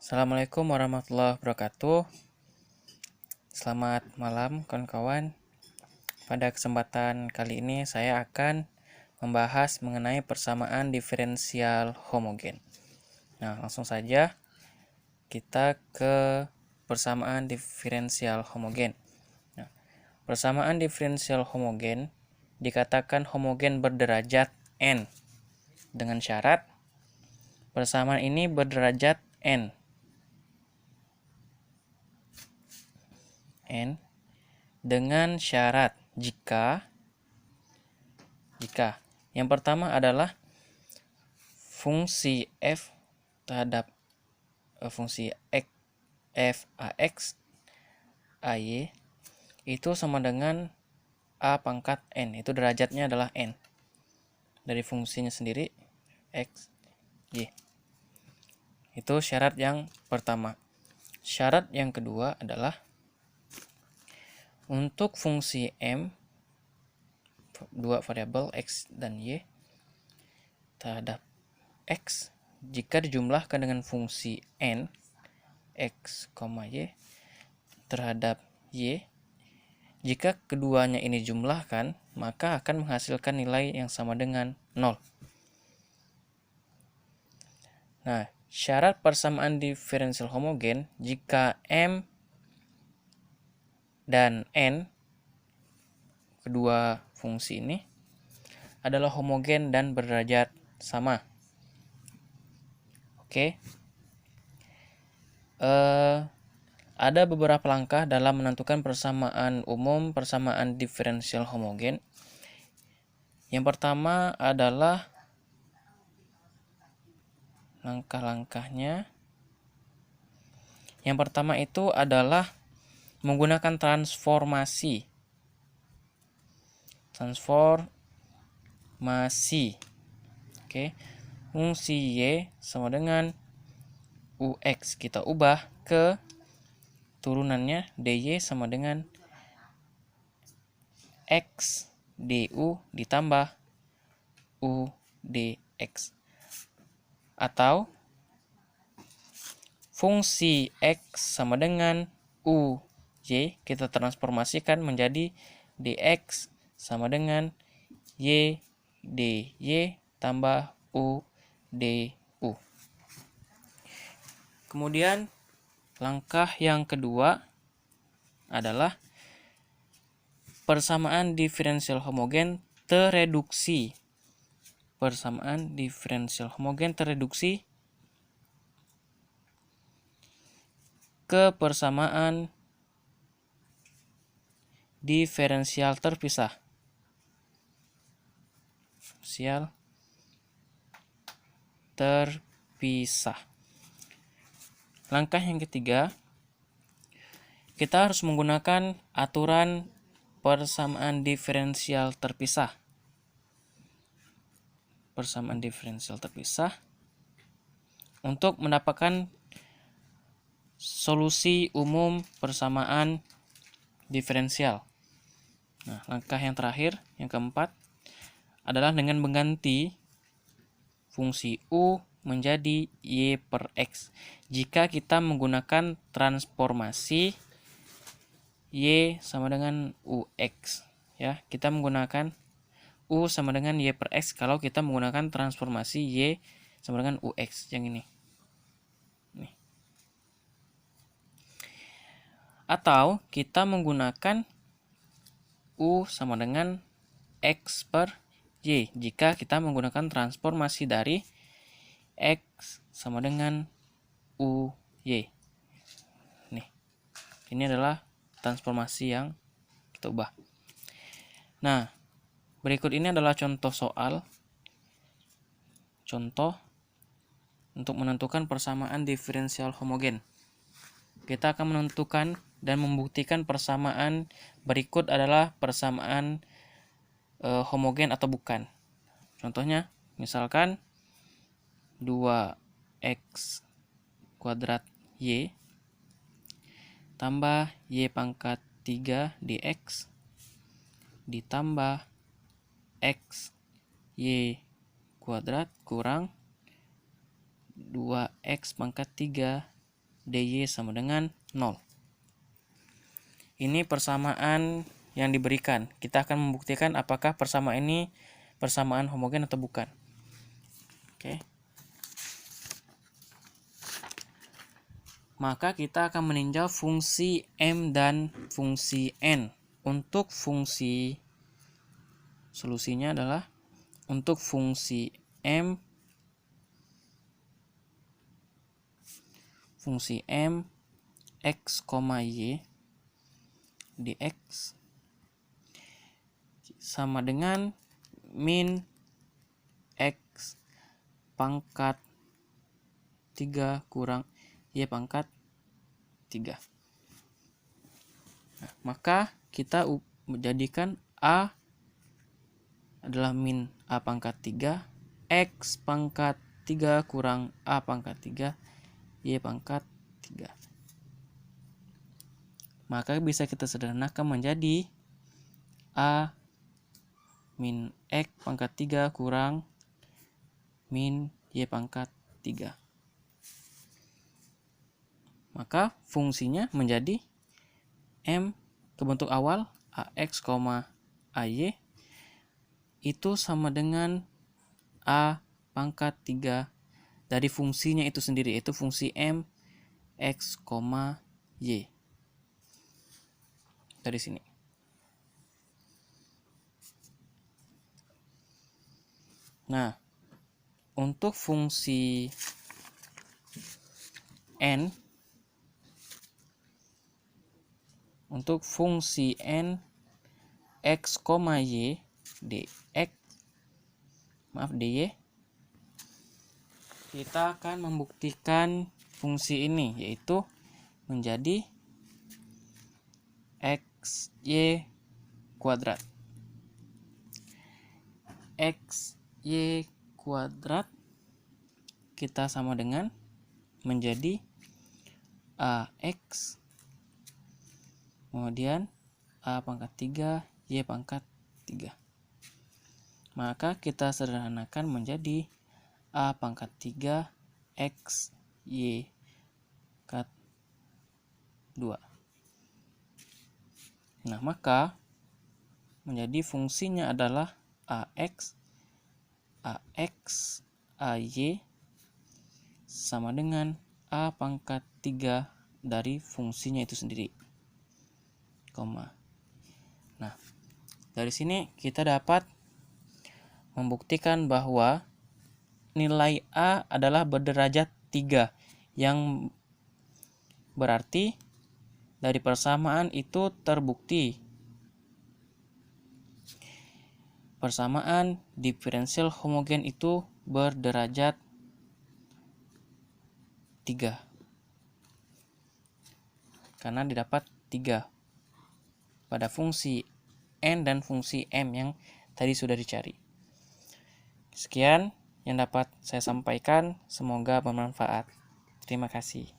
Assalamualaikum warahmatullahi wabarakatuh. Selamat malam kawan-kawan. Pada kesempatan kali ini saya akan membahas mengenai persamaan diferensial homogen. Nah, langsung saja kita ke persamaan diferensial homogen. Nah, persamaan diferensial homogen dikatakan homogen berderajat n dengan syarat persamaan ini berderajat n dengan syarat jika yang pertama adalah fungsi f terhadap fungsi f ax ay itu sama dengan a pangkat n, itu derajatnya adalah n dari fungsinya sendiri x y. Itu syarat yang pertama. Syarat yang kedua adalah untuk fungsi m, dua variabel x dan y terhadap x, jika dijumlahkan dengan fungsi n x, y terhadap y, jika keduanya ini jumlahkan, maka akan menghasilkan nilai yang sama dengan 0. Nah, syarat persamaan diferensial homogen jika m dan n, kedua fungsi ini, adalah homogen dan berderajat sama. Oke. Ada beberapa langkah dalam menentukan persamaan umum persamaan diferensial homogen. Yang pertama adalah langkah-langkahnya. Yang pertama itu adalah menggunakan transformasi. Oke. Fungsi y sama dengan ux, kita ubah ke turunannya dy sama dengan x du ditambah u dx. Atau fungsi x sama dengan uy kita transformasikan menjadi dx sama dengan y dy tambah u du. Kemudian langkah yang kedua adalah persamaan diferensial homogen tereduksi. Persamaan diferensial homogen tereduksi ke persamaan diferensial terpisah. Langkah yang ketiga, kita harus menggunakan aturan persamaan diferensial terpisah. Persamaan diferensial terpisah untuk mendapatkan solusi umum persamaan diferensial. Nah, langkah yang terakhir, yang keempat, adalah dengan mengganti fungsi u menjadi y per x. Jika kita menggunakan transformasi y sama dengan ux, ya, kita menggunakan u sama dengan y per x kalau kita menggunakan transformasi y sama dengan ux yang ini. Atau kita menggunakan u sama dengan x per y jika kita menggunakan transformasi dari x sama dengan uy. Ini adalah transformasi yang kita ubah. Nah, berikut ini adalah contoh soal. Contoh untuk menentukan persamaan diferensial homogen. Kita akan menentukan dan membuktikan persamaan berikut adalah persamaan homogen atau bukan. Contohnya, misalkan 2x kuadrat y tambah y pangkat 3 dx ditambah x y kuadrat kurang 2x pangkat 3 dy sama dengan 0. Ini persamaan yang diberikan. Kita akan membuktikan apakah persamaan ini persamaan homogen atau bukan. Oke. Maka kita akan meninjau fungsi M dan fungsi N. Untuk fungsi solusinya adalah untuk fungsi M x, y dx sama dengan min x pangkat 3 kurang y pangkat 3. Nah, maka kita menjadikan A adalah min A pangkat 3, X pangkat 3 kurang A pangkat 3, Y pangkat 3. Maka bisa kita sederhanakan menjadi A min X pangkat 3 kurang min Y pangkat 3. Maka fungsinya menjadi M kebentuk awal AX, AY itu sama dengan A pangkat 3 dari fungsinya itu sendiri, yaitu fungsi M X, Y. Dari sini. Nah, untuk fungsi N, X, Y dx, dy, kita akan membuktikan fungsi ini, yaitu menjadi xy kuadrat. Xy kuadrat kita sama dengan menjadi ax kemudian A pangkat 3, Y pangkat 3. Maka kita sederhanakan menjadi A pangkat 3, X, Y pangkat 2. Nah, maka menjadi fungsinya adalah AX, AY sama dengan A pangkat 3 dari fungsinya itu sendiri. Nah, dari sini kita dapat membuktikan bahwa nilai A adalah berderajat 3, yang berarti dari persamaan itu terbukti persamaan diferensial homogen itu berderajat 3 karena didapat 3 pada fungsi N dan fungsi M yang tadi sudah dicari. Sekian yang dapat saya sampaikan, semoga bermanfaat. Terima kasih.